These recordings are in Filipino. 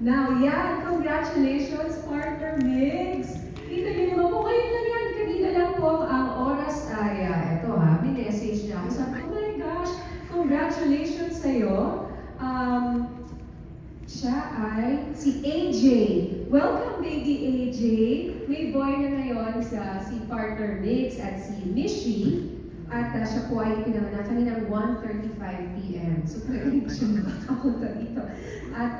Now, yeah, congratulations, partner Migs! Kita niyo naman po, ngayon lang yan, kanina lang po ang oras ay, ito ha, min-message niya ako, sabi, oh my gosh, congratulations sa'yo. Siya ay si AJ. Welcome, baby AJ. May boy na ngayon si partner Migs at si Mishi. At siya po ay pinanganak kaninang 1:35 p.m. So, pwede siya makakapunta dito. At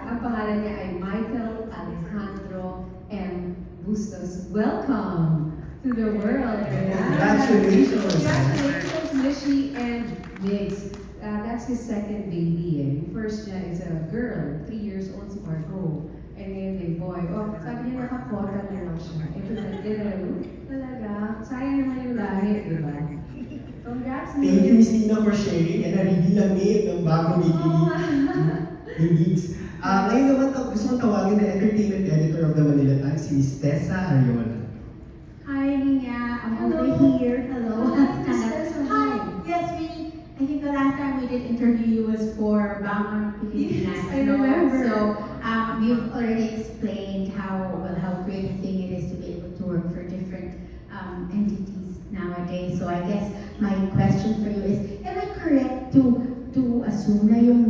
ang pangalan niya ay Michael Alejandro M. Bustos. Welcome to the world. Congratulations! Congratulations, Mishi and Migs. That's his second baby. First niya is a girl, 3 years old si Marco. And ngayon may boy. Oh, sabi niya nakakota na lang siya. Ito na din. Talaga, sayang naman yung lahi, di ba? Congrats, Migs. Thank you, Miss Nina, for sharing. And na-reveal ang name ng bagong baby ni Migs. Ngayon naman, gusto kong tawagin na entertainment editor of the Manila Times, si Miss Tessa Ariola. Hi, Nina. I'm over here. Hello. Hi. Yes, I think the last time we did interview you was for Bangon Pilipinas. Yes, I remember. So, you've already explained how great a thing it is to be able to work for different entities nowadays. So, I guess my question for you is, am I correct to assume na yung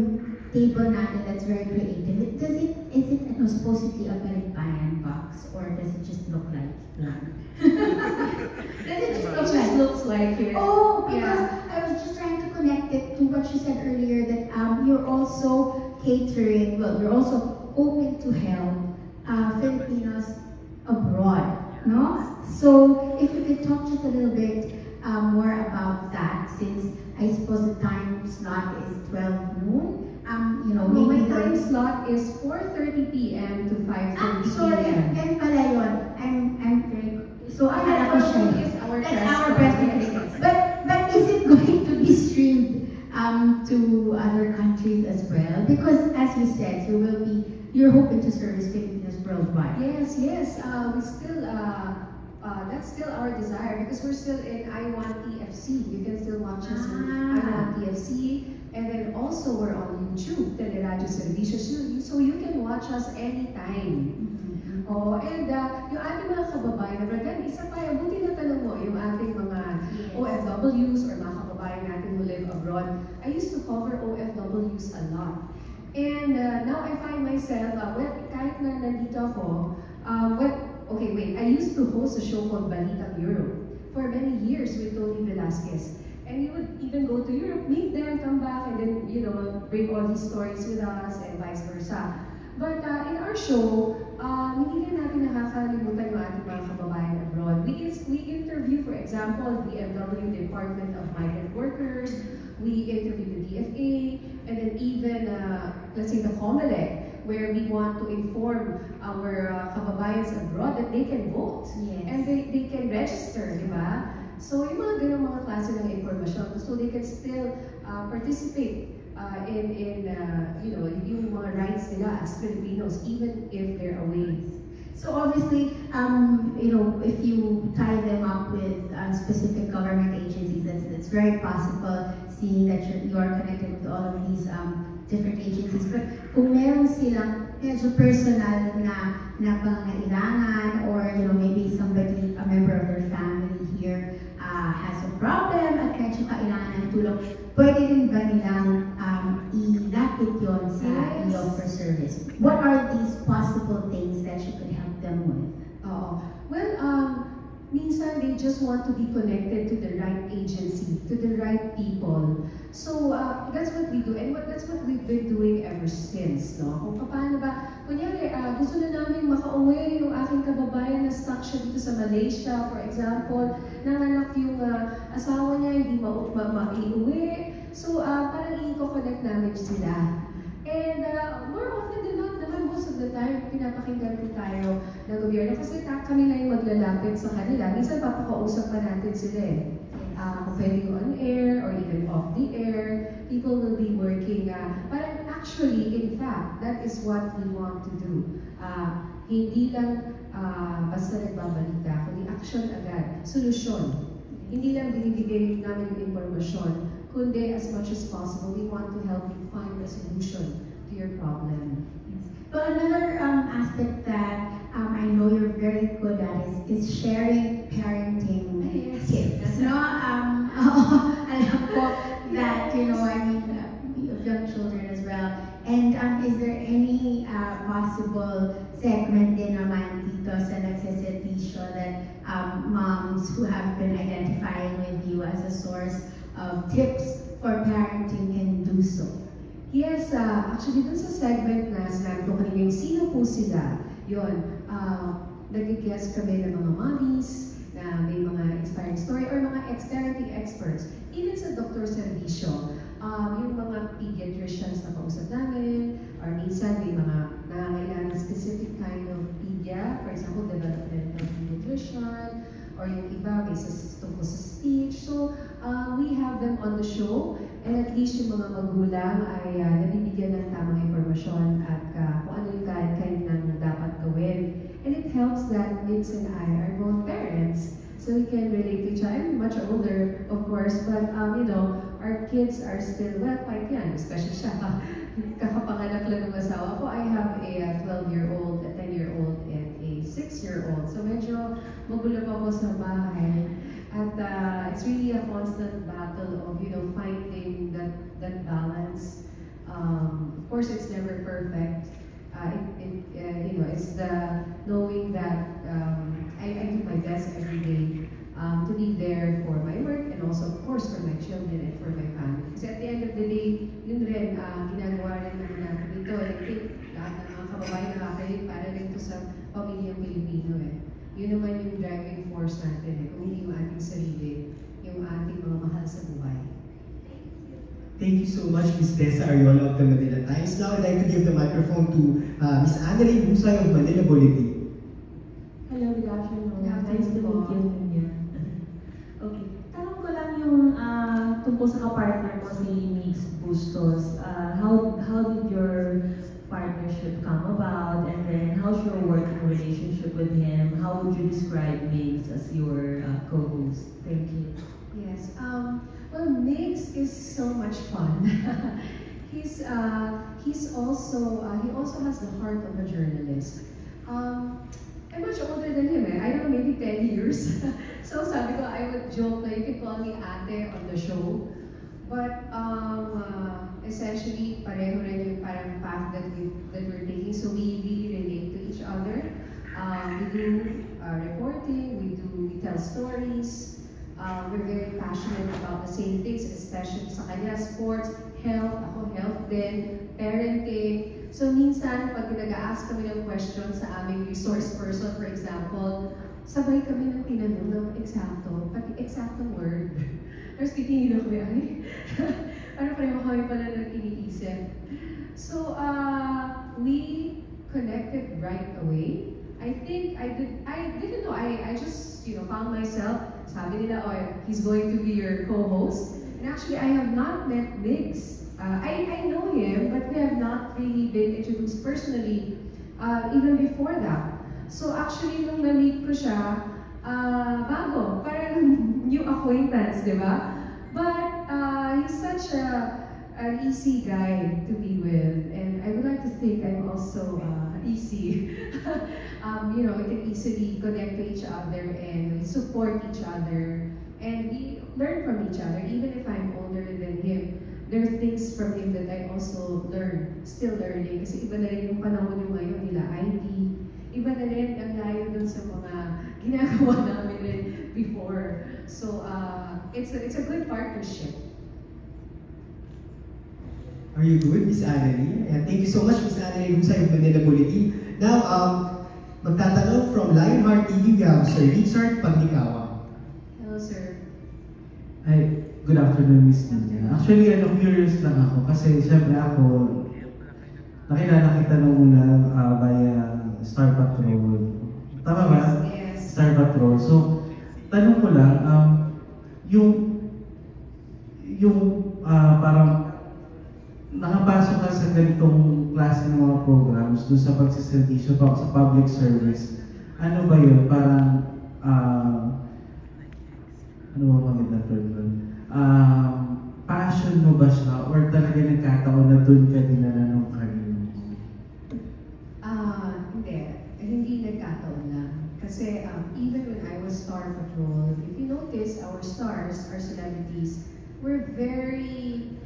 table natin that's very creative, is it supposedly a balikbayan box, or does it just look like one? It just looks like it. Oh, because I was just trying to connect it to what you said earlier, that you're also catering, well, you're also open to help Filipinos abroad, no? So, if you could talk just a little bit more about that, since I suppose the time slot is 12 noon. My time slot is 4:30 p.m. to 5:30 sorry, p.m. and pala yun. I'm very, so akala ko siya. Is our That's press our press conference. But is it going to be streamed to other countries as well? Because as you said, you're hoping to service Filipinos worldwide. Yes. We still that's still our desire, because we're still in I Want TFC. You can still watch us on I Want TFC. And then also we're on YouTube, Teleradyo Servicio, so you can watch us anytime. Oh, and yung ating mga kababayan, Bragan, isa pa, buti na tanong mo, yung ating mga OFWs or mga kababayan natin who live abroad. I used to cover OFWs a lot. And now I find myself, kahit na nandito ako, I used to host a show called Balitang Europe for many years with Tony Velasquez. And we would even go to Europe, meet them, come back, and then, bring all these stories with us, and vice versa. But in our show, hindi rin natin nakakalimutan yung ating mga kababayan abroad. We interview, for example, the BMW Department of Migrant Workers, we interview the DFA, and then even, let's say, the COMELEC, where we want to inform our kababayans abroad that they can vote, and they can register, di ba? So, yung mga ganun mga klase ng informasyon, so they can still participate in yung mga rights nila as Filipinos, even if they're away. So obviously, if you tie them up with specific government agencies, that's very possible, seeing that you are connected with all of these different agencies. But kung meron silang medyo personal na pangangailangan, or maybe somebody, a member of their family here, has a problem at medyo kailangan ng tulong, pwede rin ba nilang ilapit yun sa iyo for service? What are these possible things that you could help them with? Minsan they just want to be connected to the right agency, to the right people. So that's what we do, and that's what we've been doing ever since, no? Kung paano ba, kunyari, gusto na namin makauwi yung aking kababayan na stuck siya dito sa Malaysia, for example, nanganak yung asawa niya, hindi maiuwi. So parang i-connect namin sila. And more often than not, naman most of the time, pinapakinggan po tayo ng gobyerno kasi kami na yung maglalapit sa kanila. Minsan papakausap pa natin sila eh. Kung pwedeng on air or even off the air, people will be working. Parang actually, in fact, that is what we want to do. Hindi lang basta nagbabalita, kundi action agad, solusyon. Hindi lang binibigay namin yung informasyon, kundi as much as possible, we want to help you find a solution to your problem. But another aspect that I know you're very good at is sharing parenting tips. No, alam ko that I mean you have young children as well. And is there any possible segment din naman dito sa Nagseservisyo that moms who have been identifying with you as a source of tips for parenting can do so? Yes, actually dun sa segment na sinabi ko kanina yung sino po sila, yun, nag-guest kami ng mga mommies na may mga inspiring story or mga parenting experts. Even sa Dr. Servisyo, yung mga pediatricians na kausap namin, or minsan may mga nangangailangan specific kind of pedia, for example, developmental pediatrician, or yung iba may tungkol sa speech. So, we have them on the show, and at least yung mga magulang ay nabibigyan ng tamang informasyon at kung ano yung kanilang dapat gawin. And it helps that Mix and I are both parents, so we can relate to each other. I'm much older, of course, but our kids are still, well, quite young, especially siya. Kakapanganak lang ng asawa ko. I have a 12-year-old, a 10-year-old, and a 6-year-old. So medyo magulo pa ako sa bahay. At it's really a constant battle of, finding that balance. Of course, it's never perfect. It's the knowing that I do my best every day to be there for my work and also, of course, for my children and for my family. Kasi at the end of the day, yun rin, ginagawa rin naman natin dito. I think lahat ng mga kababayan nakakalit para rin ito sa pamilyang Pilipino Yun naman yung driving force natin Kung hindi yung ating sarili, yung ating mga mahal sa buhay. Thank you so much, Ms. Tessa Ariola of the Manila Times. Now I'd like to give the microphone to Ms. Annalyn Husay of Manila Bulletin. Hello, good afternoon. Good Nice to afternoon. meet you. Okay. Tanong ko lang yung tungkol sa kapartner mo si Mix Bustos. How did your partnership come about? And then how's your working relationship with him? How would you describe Mix as your co-host? Thank you. Yes. Well, Mix is so much fun. He also has the heart of a journalist. I'm much older than him I don't know, maybe 10 years. So sabi ko, I would joke na you can call me ate on the show. But essentially, pareho rin yung parang path that we're taking. So we really relate to each other. We do reporting, we tell stories. We're very passionate about the same things, especially sa kanya, sports, health, ako health din, parenting. So minsan, pag nag-a-ask kami ng questions sa aming resource person, for example, sabay kami ng tinanong ng pati eksaktong word. Tapos titingin ako parang pareho kami pala ng iniisip. So, we connected right away. I think I didn't know, I just, found myself, sabi nila, he's going to be your co-host. And actually, I have not met Mix. I know him, but we have not really been introduced personally, even before that. So actually, nung na-meet ko siya, bago, parang new acquaintance, di ba? But he's such an easy guy to be with, and I would like to think I'm also easy. We can easily connect to each other and we support each other and we learn from each other. Even if I'm older than him, there are things from him that I also learn, still learning. Kasi iba na rin yung panahon yung ngayon nila ID. Iba na rin ang layo dun sa mga ginagawa namin rin before. So it's a good partnership. Are you good, Ms. Annalyn? And thank you so much, Ms. Annalyn Husay of Manila Bulletin. Now, magtatanong from Lionheart TV, we have Sir Richard Paglikawa. Hello, sir. Hi, good afternoon, Ms. Nina. Actually, curious lang ako kasi siyempre ako, nakilala kita nung una via Star Patrol. Tama ba? Yes. Star Patrol. So, tanong ko lang, parang nakapasok ka sa ganitong klase ng mga programs doon sa pagsiservisyo sa public service. Ano ba yun? Parang, ano ba magandang term doon? Passion mo ba siya? Or talaga nagkataon na doon ka dinala ng career mo? Kasi even when I was Star Patrol, if you notice, our stars, our celebrities, were very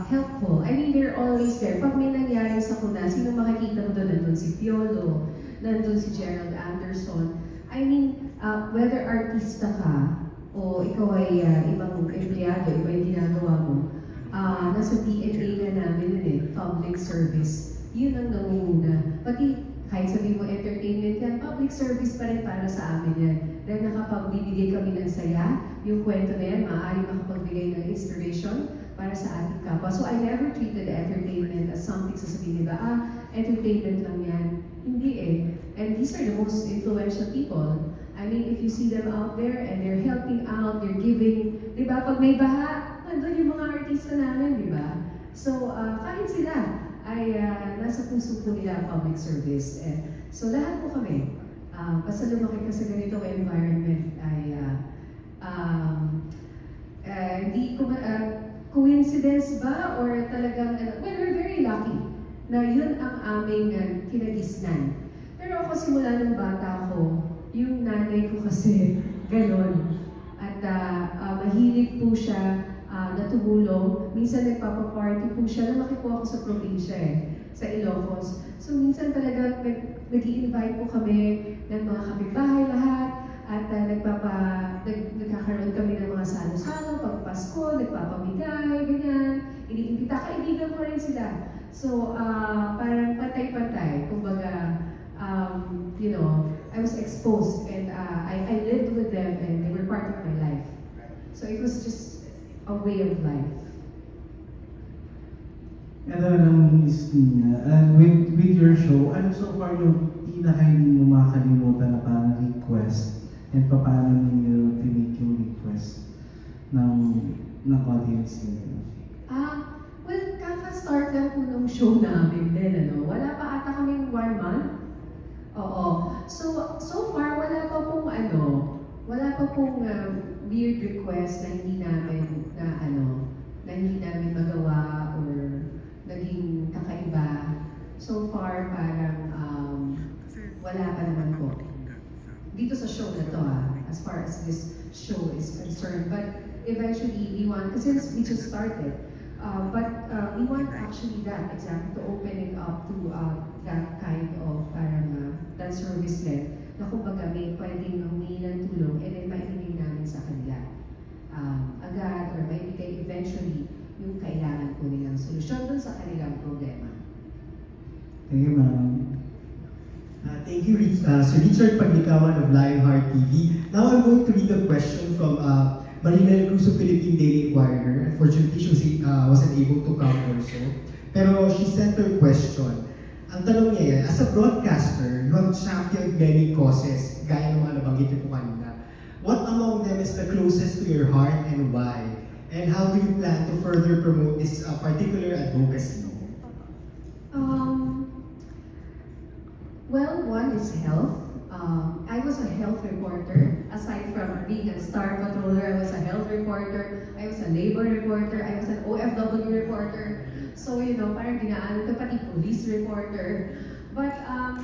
helpful. I mean, they're always there. Pag may nangyari sa kuna, sino makikita mo doon? Nandun si Piolo, nandun si Gerald Anderson. I mean, whether artista ka, o ikaw ay ibang empleyado, iba yung ginagawa mo, nasa DNA na namin yun public service. Yun ang nangunguna. Pati kahit sabihin mo entertainment yan, public service pa rin para sa amin yan. Dahil nakapagbibigay kami ng saya, yung kwento na yan, maaari makapagbigay ng inspiration para sa ating kapwa. So I never treated entertainment as something sasabihin, diba, entertainment lang yan. Hindi And these are the most influential people. I mean, if you see them out there and they're helping out, they're giving, di ba? Pag may baha, nandun yung mga artista namin, di ba? So, kahit sila ay nasa puso po nila public service. So, lahat po kami, basta lumaki ka sa ganitong environment ay hindi coincidence ba or talagang, well, we're very lucky na yun ang aming kinagisnan. Pero ako simula ng bata ko, yung nanay ko kasi ganon. At mahilig po siya na tumulong. Minsan nagpapaparty po siya. Lumaki po ako sa probinsya sa Ilocos. So minsan talaga nag-i-invite po kami ng mga kapitbahay lahat. At nagkakaroon kami ng mga salo-salo, pag Pasko, nagpapamigay, ganyan. Iniimbita, kaibigan ko rin sila. So parang patay-patay. Kumbaga, you know, I was exposed and I lived with them and they were part of my life. So it was just a way of life. Ano lang, Miss Nina, with your show, ano so far yung pinaka-hindi mo makakalimutan na parang request and paano ninyo pinake yung request ng audience nila? Well, kaka-start lang po nung show namin din, Wala pa ata kaming 1 month. Oo. So far, wala pa pong weird request na hindi namin magawa or naging kakaiba. So far, parang wala pa naman po. Dito sa show na to, as far as this show is concerned. But eventually, we want, because we just started, we want actually that, exactly, to open it up to that kind of parang that service net na kumbaga may pwedeng humingi ng tulong and then maibigay namin sa kanila agad or maibigay eventually yung kailangan po nilang solusyon dun sa kanilang problema. Thank you, ma'am. Thank you, Sir Richard Paglikawan of Lionheart TV. Now I'm going to read a question from Marina Cruz of Philippine Daily Inquirer. Unfortunately, she wasn't able to come also. Pero she sent her question. Ang tanong niya yan, as a broadcaster, you have championed many causes, gaya ng mga nabanggit niyo po kanina. What among them is the closest to your heart and why? And how do you plan to further promote this particular advocacy? Well, one is health. I was a health reporter. Aside from being a Star Patroller, I was a health reporter, I was a labor reporter, I was an OFW reporter. So, parang dinaanan ko pati police reporter. But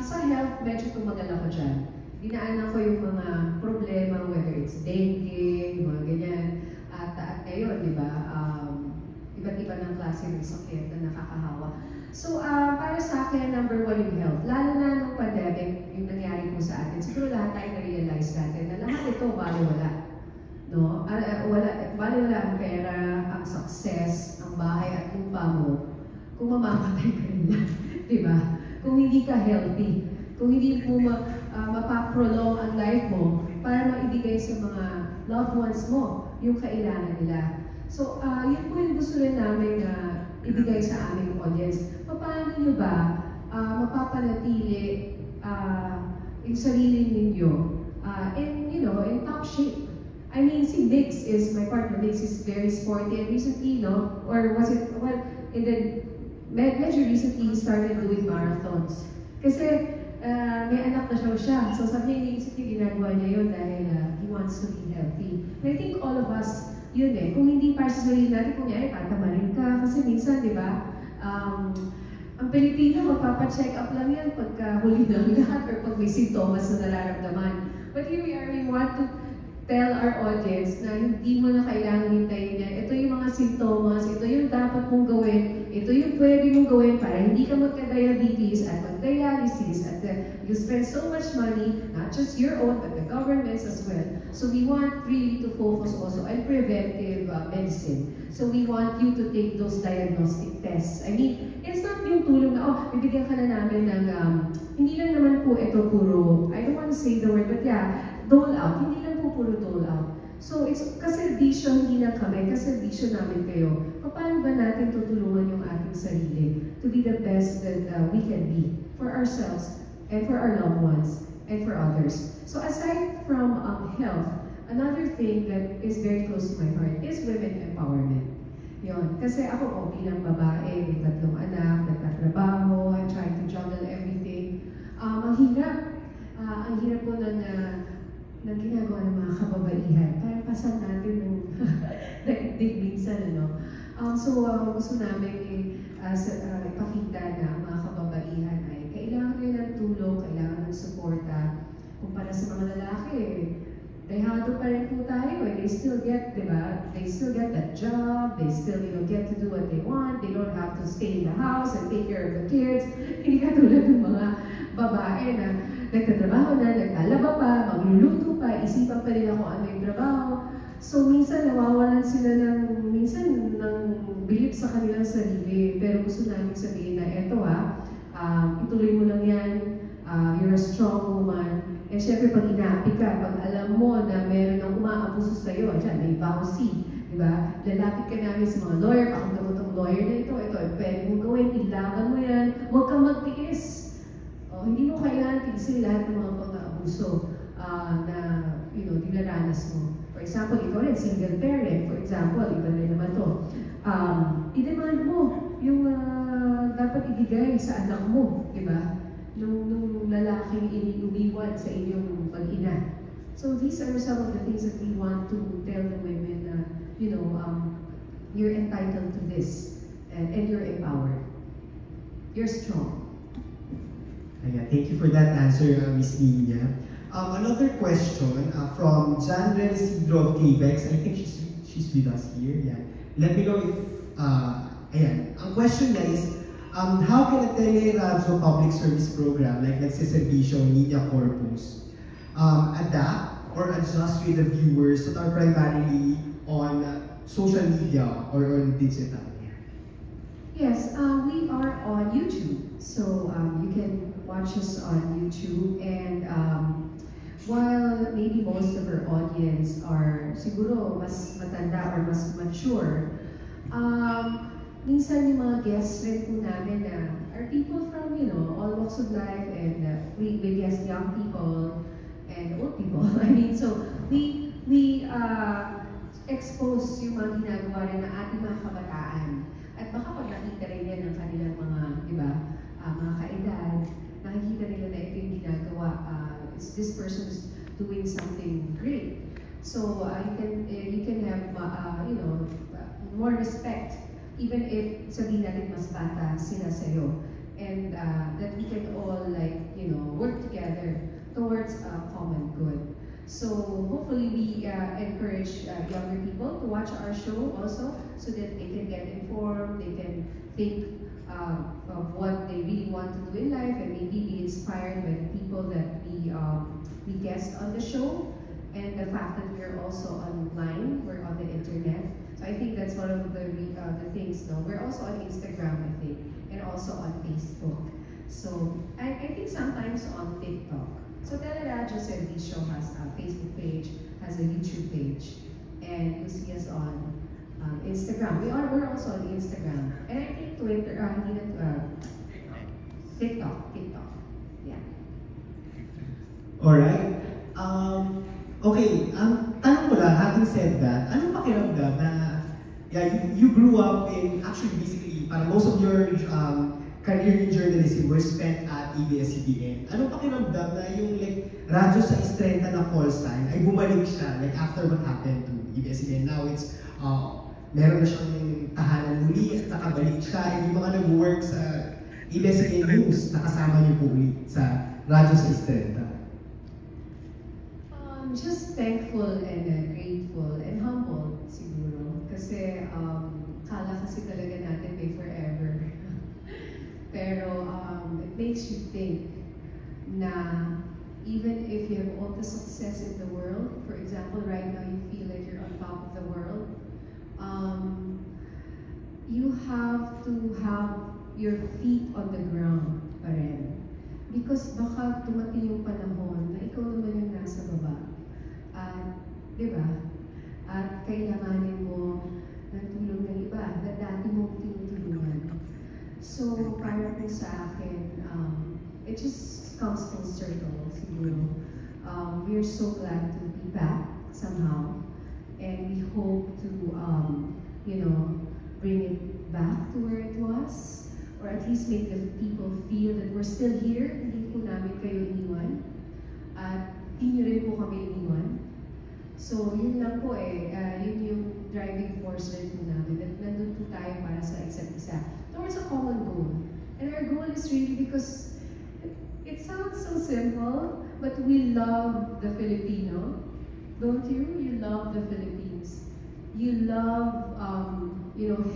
sa health, medyo tumagal ako dyan. Dinaanan ko yung mga problema, whether it's dengue, mga ganyan. At ngayon, di ba, iba't iba ng klase ng sakit na nakakahawa. So, para sa akin, number 1 yung health. Lalo na nung pandemic, yung nangyari po sa atin, siguro lahat tayo na-realize natin na lahat ito baliwala. No? Baliwala ang pera, ang success, ang bahay at lupa mo, kung mamamatay ka rin lang. Diba? Kung hindi ka healthy, kung hindi mo mapaprolong ang life mo para maibigay sa mga loved ones mo yung kailangan nila. So, yun po yung gusto rin namin ibigay sa aming audience. Paano nyo ba mapapanatili yung sarili ninyo in top shape? I mean, si Biggs my partner Biggs is very sporty and recently, medyo recently he started doing marathons. Kasi may anak na siya. So sabi niya, iniisip niya, ginagawa niya yun dahil he wants to be healthy. And I think all of us, yun kung hindi para sa sarili natin, kung tatamarin ka, kasi minsan, di ba, Ang Pilipino, magpapacheck up lang yan pagka huli ng lahat or pag may sintomas na nararamdaman. But here we are, we want to tell our audience na hindi mo na kailangan hintayin yan. Ito yung mga sintomas, ito yung dapat mong gawin, ito yung pwede mong gawin para hindi ka magka-diabetes at mag-dialysis at you spend so much money, not just your own, but the government's as well. So we want really to focus also on preventive medicine. So we want you to take those diagnostic tests. I mean, it's not yung tulong na, oh, bibigyan ka na namin ng, hindi lang naman po ito puro, I don't want to say the word, but yeah, dole out. Hindi lang po puro dole out. So, it's kaservisyo, hindi lang kami, kaservisyo namin kayo. Paano ba natin tutulungan yung ating sarili to be the best that we can be for ourselves and for our loved ones and for others? So, aside from health, another thing that is very close to my heart is women empowerment. Yun. Kasi ako po bilang babae, may 3 anak, nagtatrabaho, I'm trying to juggle everything. Ang hirap po ng ginagawa ng mga kababaihan. Parang pasan natin ng daigdig minsan, ano. Gusto namin ipakita na ang mga kababaihan ay kailangan nila ng tulong, kailangan ng suporta. Kumpara sa mga lalaki, dehado pa rin po tayo. They still get, diba? They still get that job. They still, get to do what they want. They don't have to stay in the house and take care of the kids. Hindi katulad ng mga babae na nagtatrabaho na, naglalaba pa, magluluto pa, isipan pa nila kung ano yung trabaho. So, minsan nawawalan sila ng bilip sa kanilang sarili. Pero gusto namin sabihin na, eto ituloy mo lang yan, you're a strong woman. And syempre, pag inaapi ka, pag alam mo na meron ng umaabuso sa'yo, dyan, may bouncy, di ba? Lalapit ka namin sa mga lawyer, pakita mo itong lawyer na ito, pwede mong gawin, ilaban mo yan, huwag kang magtiis. Hindi mo kailangan tiisin lahat ng mga pang-aabuso na, dinaranas mo. For example, ikaw rin, single parent, for example, iba na naman to. I-demand mo yung dapat ibigay sa anak mo, di ba? Nung lalaking iniumiwan sa inyong pag-ina. So these are some of the things that we want to tell the women na, you're entitled to this and you're empowered. You're strong. Yeah, thank you for that answer, Ms. Nina. Another question from Janrel Sidro of KBEX. I think she's with us here. Yeah. Let me know if, ayan. Ang question niya is, how can a teleradyo public service program like Nagsiservisyo Media Corpus adapt or adjust with the viewers that are primarily on social media or on digital? Yes, we are on YouTube, so you can watch us on YouTube. And while maybe most of our audience are siguro mas matanda or mas mature, minsan yung mga guests rin po namin are people from all walks of life, and we guest young people and old people. I mean, so we expose yung mga ginagawa rin ng ating mga kabataan. At baka pag nakita rin yan ng kanilang mga, mga kaedad, nakikita nila na ito yung ginagawa, this person is doing something great. So you can have, more respect, even if sabihin natin mas bata sila sa'yo. And that we can all work together towards a common good. So hopefully we encourage younger people to watch our show also, so that they can get informed, they can think of what they really want to do in life, and maybe be inspired by the people that we guest on the show, and the fact that we're also online, we're on the internet. So I think that's one of the things. No, we're also on Instagram, I think, and also on Facebook. So I think sometimes on TikTok. So Teleradyo Servisyo has a Facebook page, has a YouTube page, and you see us on Instagram. We're also on Instagram, and I think Twitter, TikTok. Yeah. Alright. Okay, tanong ko lang, having said that, anong pakiramdam na you grew up in, actually basically, para most of your career in journalism were spent at ABS-CBN. Anong pakiramdam na yung radyo sa Estrenta na call sign ay bumalik siya after what happened to ABS-CBN? Now it's, meron na siyang tahanan muli at nakabalik siya, and yung mga nag-work sa ABS-CBN News, nakasama niyo po ulit sa Radyo 630. Just thankful and grateful and humble siguro. Kasi kala kasi talaga natin may forever. Pero it makes you think na even if you have all the success in the world, for example, right now you feel like you're on top of the world, you have to have your feet on the ground pa rin. Because baka dumating yung panahon na ikaw naman yung nasa baba. At, di ba? At kailanganin mo ng tulong ng iba na dati mong tinutulungan. So, para po sa akin, it just comes full circle, siguro. We're so glad to be back somehow. And we hope to, bring it back to where it was. Or at least make the people feel that we're still here. Hindi po namin kayo iniwan. At hindi nyo rin po kami iniwan. So, yun lang po yun yung driving force rin po namin. At nandun po tayo para sa isa't isa. Towards a common goal. And our goal is really because it sounds so simple, but we love the Filipino. Don't you? You love the Philippines. You love,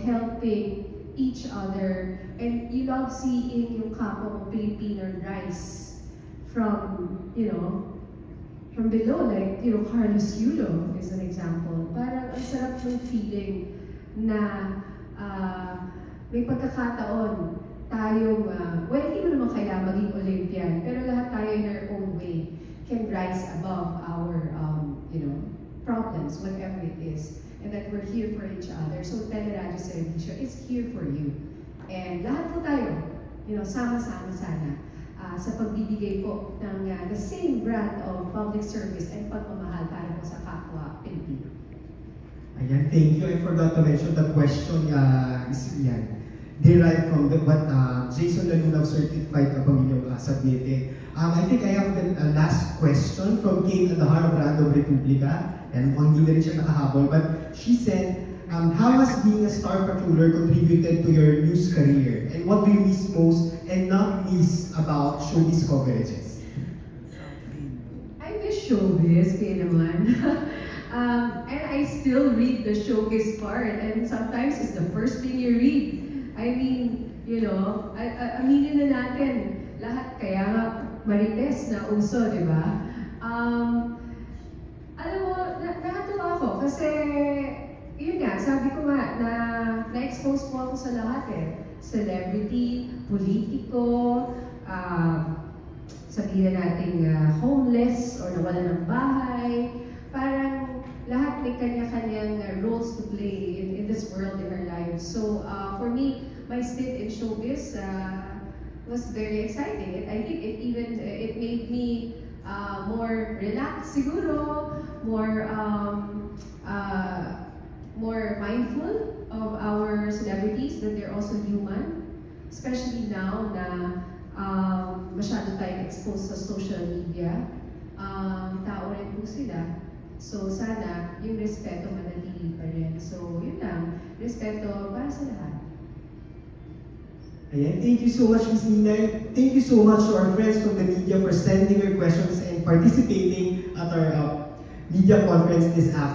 helping each other. And you love seeing yung kapwa mo Filipino rise from, from below, like, Carlos Yulo is an example. Parang ang sarap ng feeling na may pagkakataon tayong, hindi mo naman kailangan maging Olympian, pero lahat tayo in our own way can rise above our, problems, whatever it is. And that we're here for each other. So, Teleradyo Servicio is here for you. And lahat po tayo, sama-sama sana. Sa pagbibigay po ng the same brand of public service and pagmamahal para po sa kapwa Pilipino. Ayan, thank you. I forgot to mention the question is derived from what Jason Lalunaw Certified Kapamilya submitted. I think I have the last question from Kate Adahar of Random Republica. And hindi na rin siya nakahabol, but she said, how has being a star patroller contributed to your news career? And what do you miss most and not miss about showbiz coverages? I miss showbiz, kaya naman. And I still read the showbiz part, and sometimes it's the first thing you read. I mean, aminin na natin, lahat kaya nga Marites na uso, di ba? Alam mo, nakatuwa ako kasi, yun nga, sabi ko nga, na-expose po ako sa lahat Celebrity, politiko, sabihin natin homeless or nawala ng bahay. Parang lahat may kanya-kanyang roles to play in this world, in our lives. So, for me, my stint in showbiz was very exciting. I think it made me more relaxed siguro, more mindful of our celebrities, that they're also human. Especially now na masyado tayong exposed sa social media. Tao rin po sila. So sana yung respeto manatili pa rin. So yun lang, respeto para sa lahat. Ayan, thank you so much, Ms. Nina. Thank you so much to our friends from the media for sending your questions and participating at our media conference this afternoon.